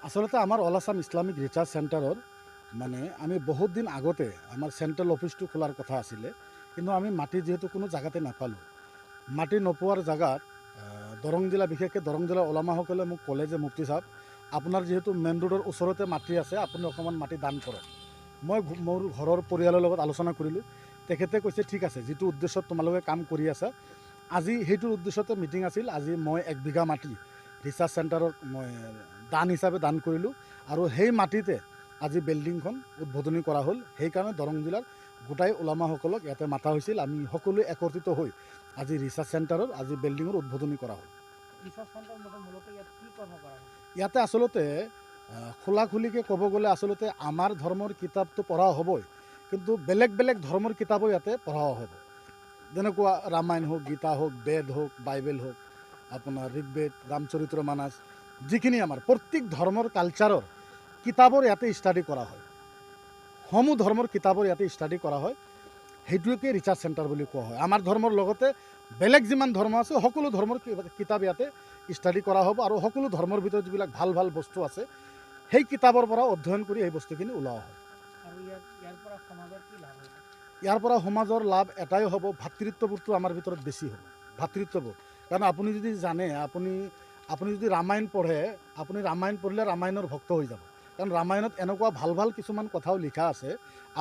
আচলতে আমাৰ all Assam Islamic research চেণ্টাৰৰ মানে আমি বহুত দিন আগতে আমাৰ চেণ্ট্ৰেল অফিচটো খোলাৰ কথা আছিলে, কিন্তু আমি মাটি যিহেতু কোনো জেগাতে নাপালোঁ। মাটি নোপোৱাৰ জেগাত দৰং জিলা, বিশেষকৈ দৰং জিলাৰ ওলামাসকলে মোক ক'লে যে মুফতি চাহাব, আপোনাৰ যিহেতু মেইন ৰোডৰ ওচৰতে মাটি আছে, আপুনি অকণমান মাটি দান কৰক। মই মোৰ ঘৰৰ পৰিয়ালৰ লগত আলোচনা কৰিলোঁ। তেখেতে কৈছে ঠিক আছে, যিটো উদ্দেশ্যত তোমালোকে কাম কৰি আছা, আজি সেইটোৰ উদ্দেশ্যতে মিটিং আছিল। আজি মই 1 বিঘা মাটি ৰিচাৰ্চ চেণ্টাৰত মই দান হিচাপে দান কৰিলোঁ, আৰু সেই মাটিতে আজি বিল্ডিংখন উদ্বোধনী কৰা হ'ল। সেইকাৰণে দৰং জিলাৰ গোটাই ওলামাসকলক ইয়াতে মাতা হৈছিল। আমি সকলোৱে একত্ৰিত হৈ আজি ৰিচাৰ্চ চেণ্টাৰৰ আজি বিল্ডিঙৰ উদ্বোধনী কৰা হ'ল। ইয়াতে আচলতে খোলাখুলিকৈ ক'ব গ'লে আচলতে আমাৰ ধৰ্মৰ কিতাপটো পঢ়া হ'বই, কিন্তু বেলেগ বেলেগ ধৰ্মৰ কিতাপো ইয়াতে পঢ়া হ'ব। যেনেকুৱা ৰামায়ণ হওক, গীতা হওক, বেদ হওক, বাইবেল হওক, আপোনাৰ ঋগ্বেদ, ৰামচৰিত্ৰ মানস, যিখিনি আমাৰ প্ৰত্যেক ধৰ্মৰ কালচাৰৰ কিতাপৰ ইয়াতে ষ্টাডি কৰা হয়। সমূহ ধৰ্মৰ কিতাপৰ ইয়াতে ষ্টাডি কৰা হয়। সেইটোকে ৰিচাৰ্চ চেণ্টাৰ বুলি কোৱা হয়। আমাৰ ধৰ্মৰ লগতে বেলেগ যিমান ধৰ্ম আছে সকলো ধৰ্মৰ কিতাপ ইয়াতে ষ্টাডি কৰা হ'ব, আৰু সকলো ধৰ্মৰ ভিতৰত যিবিলাক ভাল ভাল বস্তু আছে সেই কিতাপৰ পৰা অধ্যয়ন কৰি এই বস্তুখিনি ওলোৱা হয়। ইয়াৰ পৰা সমাজৰ লাভ এটাই হ'ব, ভাতৃত্ববোধটো আমাৰ ভিতৰত বেছি হ'ব। ভাতৃত্ববোধ, কাৰণ আপুনি যদি জানে, আপুনি যদি ৰামায়ণ পঢ়ে, আপুনি ৰামায়ণ পঢ়িলে ৰামায়ণৰ ভক্ত হৈ যাব। কাৰণ ৰামায়ণত এনেকুৱা ভাল ভাল কিছুমান কথাও লিখা আছে,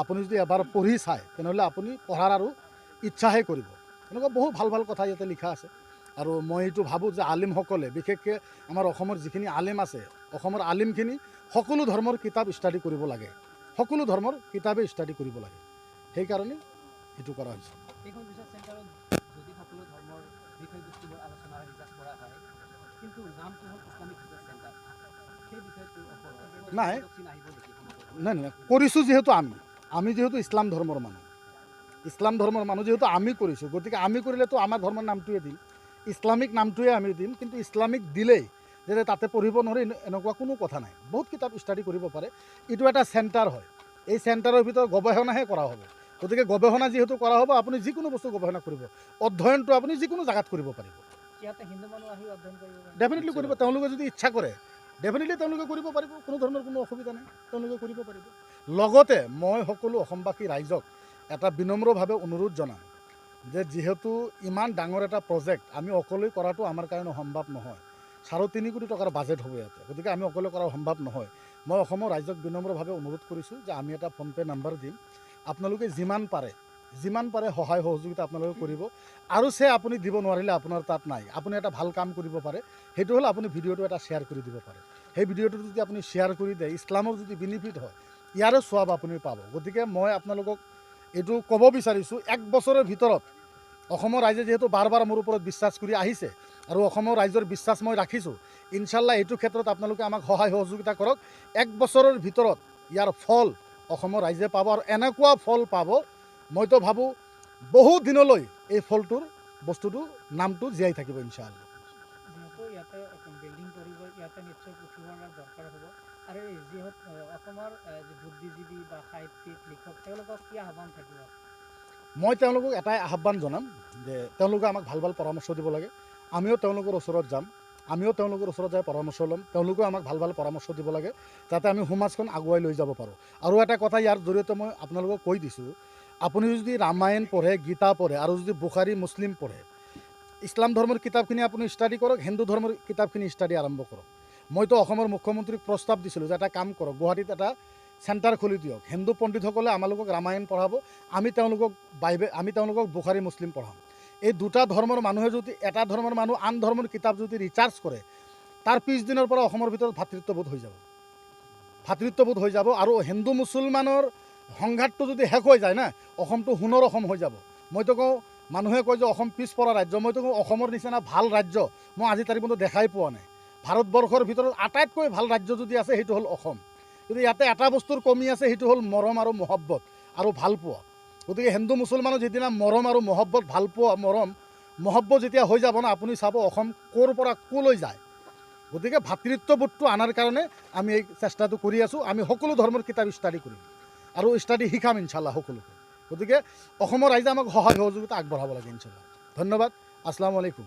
আপুনি যদি এবাৰ পঢ়ি চায় তেনেহ'লে আপুনি পঢ়াৰ আৰু ইচ্ছাহে কৰিব। এনেকুৱা বহু ভাল ভাল কথা ইয়াতে লিখা আছে। আৰু মই এইটো ভাবোঁ যে আলিমসকলে, বিশেষকৈ আমাৰ অসমৰ যিখিনি আলিম আছে, অসমৰ আলিমখিনি সকলো ধৰ্মৰ কিতাপ ষ্টাডি কৰিব লাগে। সকলো ধৰ্মৰ কিতাপেই ষ্টাডি কৰিব লাগে। সেইকাৰণে এইটো কৰা হৈছে। নাই নাই নাই, কৰিছোঁ যিহেতু আমি যিহেতু ইছলাম ধৰ্মৰ মানুহ যিহেতু আমি কৰিছোঁ, গতিকে আমি কৰিলেতো আমাৰ ধৰ্মৰ নামটোৱে দিম, ইছলামিক নামটোৱে আমি দিম। কিন্তু ইছলামিক দিলেই যে তাতে পঢ়িব নোৱাৰি এনেকুৱা কোনো কথা নাই। বহুত কিতাপ ষ্টাডি কৰিব পাৰে। এইটো এটা চেণ্টাৰ হয়। এই চেণ্টাৰৰ ভিতৰত গৱেষণাহে কৰা হ'ব। গতিকে গৱেষণা যিহেতু কৰা হ'ব, আপুনি যিকোনো বস্তু গৱেষণা কৰিব, অধ্যয়নটো আপুনি যিকোনো জেগাত কৰিব পাৰিব। ডেফিনেটলি কৰিব, তেওঁলোকে যদি ইচ্ছা কৰে ডেফিনেটলি তেওঁলোকে কৰিব পাৰিব। কোনো ধৰণৰ কোনো অসুবিধা নাই, তেওঁলোকে কৰিব পাৰিব। লগতে মই সকলো অসমবাসী ৰাইজক এটা বিনম্ৰভাৱে অনুৰোধ জনাম যে যিহেতু ইমান ডাঙৰ এটা প্ৰজেক্ট আমি অকলেই কৰাটো আমাৰ কাৰণে সম্ভৱ নহয়। 3.5 কোটি টকাৰ বাজেট হ'ব ইয়াতে, গতিকে আমি অকলে কৰা সম্ভৱ নহয়। মই অসমৰ ৰাইজক বিনম্ৰভাৱে অনুৰোধ কৰিছোঁ যে আমি এটা ফোনপে' নাম্বাৰ দিম, আপোনালোকে যিমান পাৰে সহায় সহযোগিতা আপোনালোকে কৰিব। আৰু আপুনি দিব নোৱাৰিলে আপোনাৰ তাত নাই, আপুনি এটা ভাল কাম কৰিব পাৰে, সেইটো হ'ল আপুনি ভিডিঅ'টো এটা শ্বেয়াৰ কৰি দিব পাৰে। সেই ভিডিঅ'টো যদি আপুনি শ্বেয়াৰ কৰি দিয়ে, ইছলামৰ যদি বেনিফিট হয়, ইয়াৰো সৱাব আপুনি পাব। গতিকে মই আপোনালোকক এইটো ক'ব বিচাৰিছোঁ, 1 বছৰৰ ভিতৰত অসমৰ ৰাইজে যিহেতু বাৰ বাৰ মোৰ ওপৰত বিশ্বাস কৰি আহিছে, আৰু অসমৰ ৰাইজৰ বিশ্বাস মই ৰাখিছোঁ, ইনশাল্লাহ এইটো ক্ষেত্ৰত আপোনালোকে আমাক সহায় সহযোগিতা কৰক। 1 বছৰৰ ভিতৰত ইয়াৰ ফল অসমৰ ৰাইজে পাব, আৰু এনেকুৱা ফল পাব, মইতো ভাবোঁ বহু দিনলৈ এই ফলটোৰ বস্তুটো নামটো জীয়াই থাকিব ইনশাআল্লাহ। মই তেওঁলোকক এটাই আহ্বান জনাম যে তেওঁলোকে আমাক ভাল ভাল পৰামৰ্শ দিব লাগে। আমিও তেওঁলোকৰ ওচৰত যাম, আমিও তেওঁলোকৰ ওচৰত যাই পৰামৰ্শ ল'ম। তেওঁলোকেও আমাক ভাল ভাল পৰামৰ্শ দিব লাগে, যাতে আমি সমাজখন আগুৱাই লৈ যাব পাৰোঁ। আৰু এটা কথা ইয়াৰ জৰিয়তে মই আপোনালোকক কৈ দিছোঁ, আপুনি যদি ৰামায়ণ পঢ়ে, গীতা পঢ়ে, আৰু যদি বুখাৰী, মুছলিম পঢ়ে, ইছলাম ধৰ্মৰ কিতাপখিনি আপুনি ষ্টাডি কৰক, হিন্দু ধৰ্মৰ কিতাপখিনি ষ্টাডি আৰম্ভ কৰক। মইতো অসমৰ মুখ্যমন্ত্ৰীক প্ৰস্তাৱ দিছিলোঁ যে এটা কাম কৰক, গুৱাহাটীত এটা চেণ্টাৰ খুলি দিয়ক। হিন্দু পণ্ডিতসকলে আমালোকক ৰামায়ণ পঢ়াব, আমি তেওঁলোকক বুখাৰী, মুছলিম পঢ়াম। এই দুটা ধৰ্মৰ মানুহে যদি, এটা ধৰ্মৰ মানুহ আন ধৰ্মৰ কিতাপ যদি ৰিচাৰ্চ কৰে, তাৰ পিছদিনৰ পৰা অসমৰ ভিতৰত ভাতৃত্ববোধ হৈ যাব। আৰু হিন্দু মুছলমানৰ সংঘাতটো যদি শেষ হৈ যায় না, অসমটো সোণৰ অসম হৈ যাব। মইতো কওঁ, মানুহে কয় যে অসম পিছপৰা ৰাজ্য, মইতো কওঁ অসমৰ নিচিনা ভাল ৰাজ্য মই আজি তাৰিখ পৰ্যন্ত দেখাই পোৱা নাই। ভাৰতবৰ্ষৰ ভিতৰত আটাইতকৈ ভাল ৰাজ্য যদি আছে সেইটো হ'ল অসম। কিন্তু ইয়াতে এটা বস্তুৰ কমি আছে, সেইটো হ'ল মৰম আৰু মহব্বত আৰু ভালপোৱা। গতিকে হিন্দু মুছলমানৰ যিদিনা মৰম আৰু মহব্বত, ভালপোৱা, মহব্বত যেতিয়া হৈ যাব না, আপুনি চাব অসম ক'ৰ পৰা ক'লৈ যায়। গতিকে ভাতৃত্ববোধটো আনাৰ কাৰণে আমি এই চেষ্টাটো কৰি আছোঁ। আমি সকলো ধৰ্মৰ কিতাপ ষ্টাডি কৰিম আৰু ষ্টাডি শিকাম ইনশাল্লাহ সকলোকে। গতিকে অসমৰ ৰাইজে আমাক সহায় সহযোগিতা আগবঢ়াব লাগে ইনশাল্লাহ। ধন্যবাদ। আসসালামু আলাইকুম।